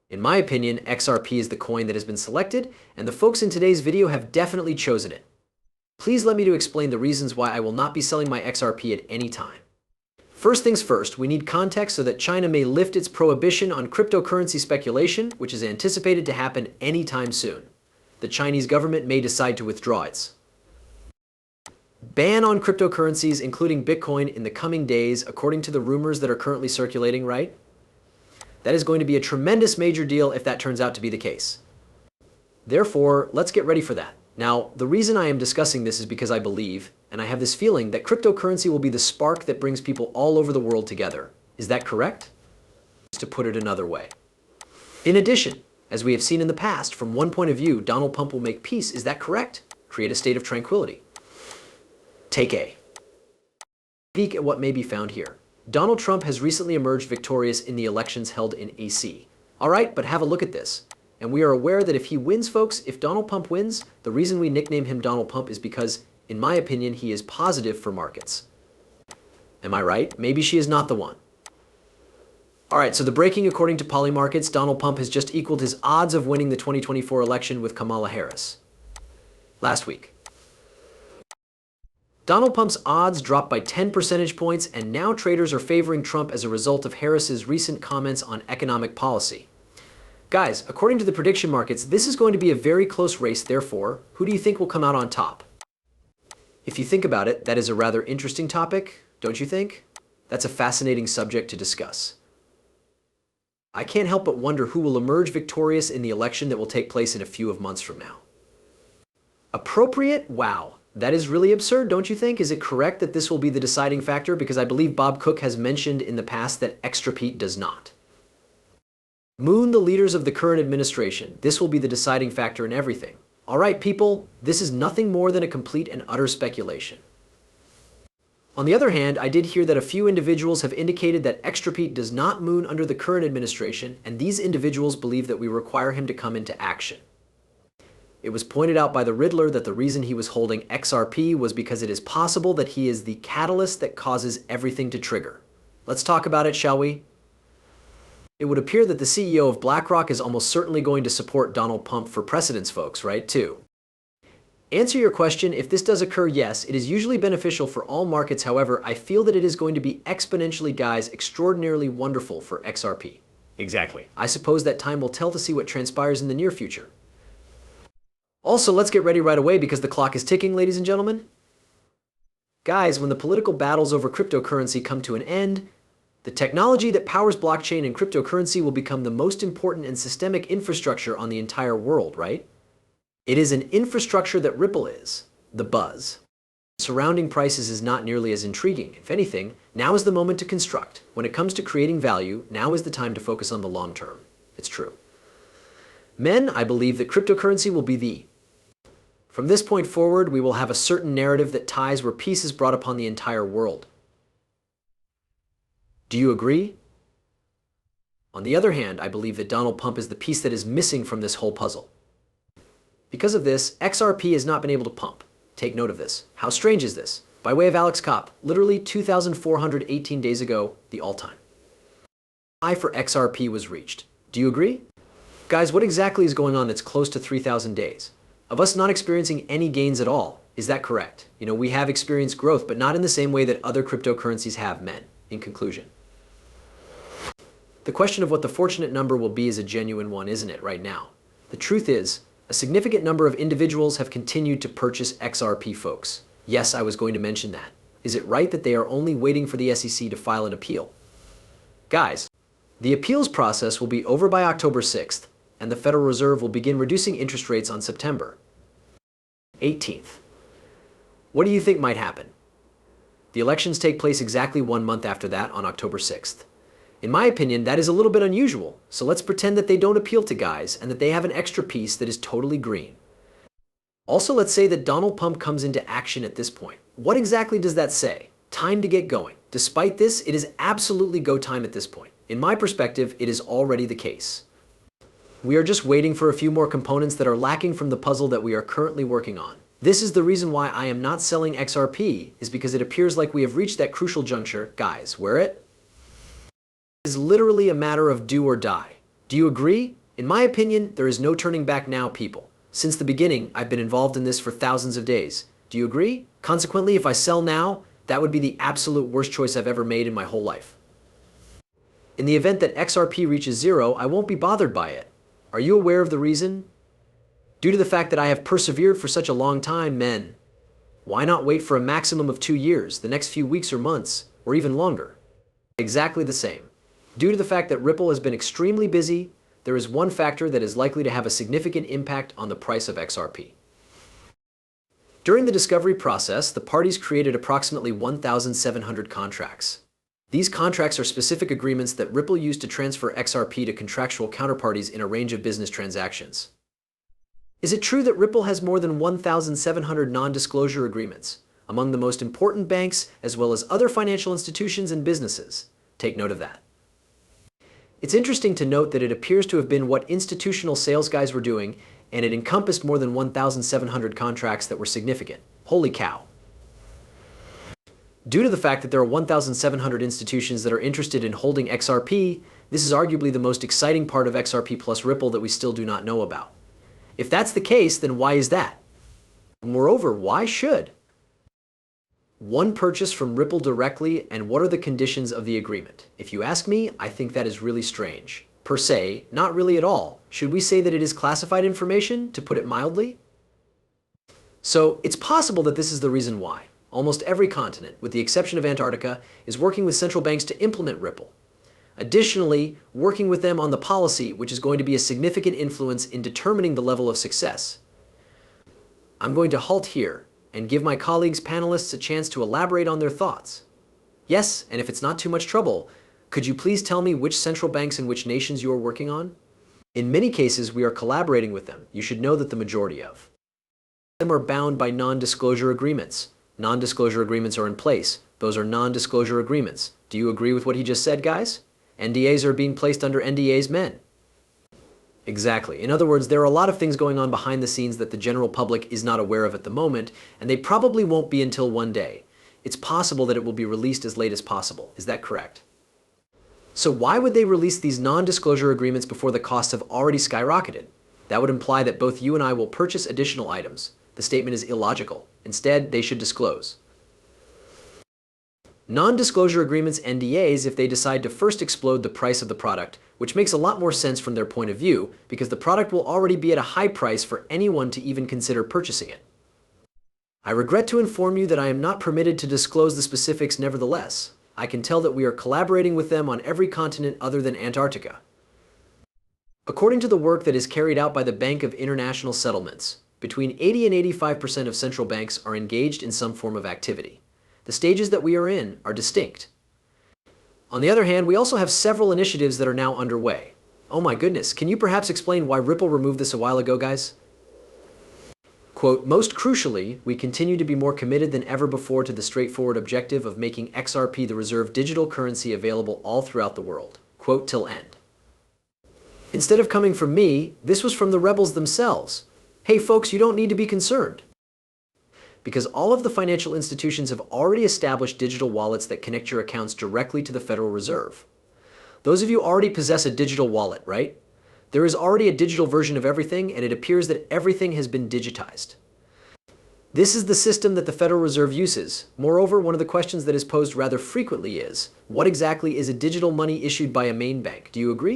In my opinion, XRP is the coin that has been selected, and the folks in today's video have definitely chosen it. Please let me to explain the reasons why I will not be selling my XRP at any time. First things first, we need context so that China may lift its prohibition on cryptocurrency speculation, which is anticipated to happen anytime soon. The Chinese government may decide to withdraw its ban on cryptocurrencies, including Bitcoin, in the coming days, according to the rumors that are currently circulating, right? That is going to be a tremendous major deal if that turns out to be the case. Therefore, let's get ready for that. Now, the reason I am discussing this is because I believe, and I have this feeling, that cryptocurrency will be the spark that brings people all over the world together. Is that correct? To put it another way. In addition, as we have seen in the past, from one point of view, Donald Trump will make peace. Is that correct? Create a state of tranquility. Take a peek at what may be found here. Donald Trump has recently emerged victorious in the elections held in AC. All right, but have a look at this. And we are aware that if he wins, folks, if Donald Trump wins, the reason we nickname him Donald Trump is because, in my opinion, he is positive for markets. Am I right? Maybe she is not the one. All right, so the breaking according to Polymarkets, Donald Trump has just equaled his odds of winning the 2024 election with Kamala Harris. Last week. Donald Trump's odds dropped by 10 percentage points, and now traders are favoring Trump as a result of Harris's recent comments on economic policy. Guys, according to the prediction markets, this is going to be a very close race. Therefore, who do you think will come out on top? If you think about it, that is a rather interesting topic, don't you think? That's a fascinating subject to discuss. I can't help but wonder who will emerge victorious in the election that will take place in a few months from now. Appropriate? Wow. That is really absurd, don't you think? Is it correct that this will be the deciding factor? Because I believe Bob Cook has mentioned in the past that xrp does not. Moon the leaders of the current administration. This will be the deciding factor in everything. All right, people, this is nothing more than a complete and utter speculation. On the other hand, I did hear that a few individuals have indicated that xrp does not moon under the current administration, and these individuals believe that we require him to come into action. It was pointed out by the Riddler that the reason he was holding XRP was because it is possible that he is the catalyst that causes everything to trigger. Let's talk about it, shall we? It would appear that the CEO of BlackRock is almost certainly going to support Donald Trump for precedence, folks, right, too? Answer your question, if this does occur, yes, it is usually beneficial for all markets. However, I feel that it is going to be exponentially, guys, extraordinarily wonderful for XRP. Exactly. I suppose that time will tell to see what transpires in the near future. Also, let's get ready right away because the clock is ticking, ladies and gentlemen. Guys, when the political battles over cryptocurrency come to an end, the technology that powers blockchain and cryptocurrency will become the most important and systemic infrastructure on the entire world, right? It is an infrastructure that Ripple is, the buzz. Surrounding prices is not nearly as intriguing. If anything, now is the moment to construct. When it comes to creating value, now is the time to focus on the long term. It's true. Men, I believe that cryptocurrency will be From this point forward, we will have a certain narrative that ties where peace is brought upon the entire world. Do you agree? On the other hand, I believe that Donald Trump is the piece that is missing from this whole puzzle. Because of this, XRP has not been able to pump. Take note of this. How strange is this? By way of Alex Kopp, literally 2,418 days ago, the all-time high for XRP was reached. Do you agree? Guys, what exactly is going on that's close to 3,000 days? Of us not experiencing any gains at all. Is that correct? You know, we have experienced growth, but not in the same way that other cryptocurrencies have, men. In conclusion, the question of what the fortunate number will be is a genuine one, isn't it, right now? The truth is, a significant number of individuals have continued to purchase XRP, folks. Yes, I was going to mention that. Is it right that they are only waiting for the SEC to file an appeal? Guys, the appeals process will be over by October 6th, and the Federal Reserve will begin reducing interest rates on September 18th. What do you think might happen? The elections take place exactly 1 month after that, on October 6th. In my opinion, that is a little bit unusual, so let's pretend that they don't appeal to guys and that they have an extra piece that is totally green. Also, let's say that Donald Trump comes into action at this point. What exactly does that say? Time to get going. Despite this, it is absolutely go time at this point. In my perspective, it is already the case. We are just waiting for a few more components that are lacking from the puzzle that we are currently working on. This is the reason why I am not selling XRP, is because it appears like we have reached that crucial juncture, guys, where it is literally a matter of do or die. Do you agree? In my opinion, there is no turning back now, people. Since the beginning, I've been involved in this for thousands of days. Do you agree? Consequently, if I sell now, that would be the absolute worst choice I've ever made in my whole life. In the event that XRP reaches zero, I won't be bothered by it. Are you aware of the reason? Due to the fact that I have persevered for such a long time, men. Why not wait for a maximum of 2 years, the next few weeks or months, or even longer? Exactly the same. Due to the fact that Ripple has been extremely busy, there is one factor that is likely to have a significant impact on the price of XRP. During the discovery process, the parties created approximately 1,700 contracts. These contracts are specific agreements that Ripple used to transfer XRP to contractual counterparties in a range of business transactions. Is it true that Ripple has more than 1,700 non-disclosure agreements among the most important banks as well as other financial institutions and businesses? Take note of that. It's interesting to note that it appears to have been what institutional sales guys were doing, and it encompassed more than 1,700 contracts that were significant. Holy cow. Due to the fact that there are 1,700 institutions that are interested in holding XRP, this is arguably the most exciting part of XRP plus Ripple that we still do not know about. If that's the case, then why is that? Moreover, why should one purchase from Ripple directly, and what are the conditions of the agreement? If you ask me, I think that is really strange. Per se, not really at all. Should we say that it is classified information, to put it mildly? So, it's possible that this is the reason why. Almost every continent, with the exception of Antarctica, is working with central banks to implement Ripple. Additionally, working with them on the policy, which is going to be a significant influence in determining the level of success. I'm going to halt here and give my colleagues panelists a chance to elaborate on their thoughts. Yes, and if it's not too much trouble, could you please tell me which central banks and which nations you are working on? In many cases, we are collaborating with them. You should know that the majority of them are bound by non-disclosure agreements. Non-disclosure agreements are in place. Those are non-disclosure agreements. Do you agree with what he just said, guys? NDAs are being placed under NDAs, men. Exactly. In other words, there are a lot of things going on behind the scenes that the general public is not aware of at the moment, and they probably won't be until one day. It's possible that it will be released as late as possible. Is that correct? So why would they release these non-disclosure agreements before the costs have already skyrocketed? That would imply that both you and I will purchase additional items. The statement is illogical. Instead, they should disclose. Non-disclosure agreements, NDAs, if they decide to first explode the price of the product, which makes a lot more sense from their point of view, because the product will already be at a high price for anyone to even consider purchasing it. I regret to inform you that I am not permitted to disclose the specifics nevertheless. I can tell that we are collaborating with them on every continent other than Antarctica. According to the work that is carried out by the Bank of International Settlements, between 80 and 85% of central banks are engaged in some form of activity. The stages that we are in are distinct. On the other hand, we also have several initiatives that are now underway. Oh my goodness, can you perhaps explain why Ripple removed this a while ago, guys? Quote, most crucially, we continue to be more committed than ever before to the straightforward objective of making XRP the reserve digital currency available all throughout the world. Quote till end. Instead of coming from me, this was from the rebels themselves. Hey folks, you don't need to be concerned. Because all of the financial institutions have already established digital wallets that connect your accounts directly to the Federal Reserve. Those of you already possess a digital wallet, right? There is already a digital version of everything, and it appears that everything has been digitized. This is the system that the Federal Reserve uses. Moreover, one of the questions that is posed rather frequently is, what exactly is a digital money issued by a main bank? Do you agree?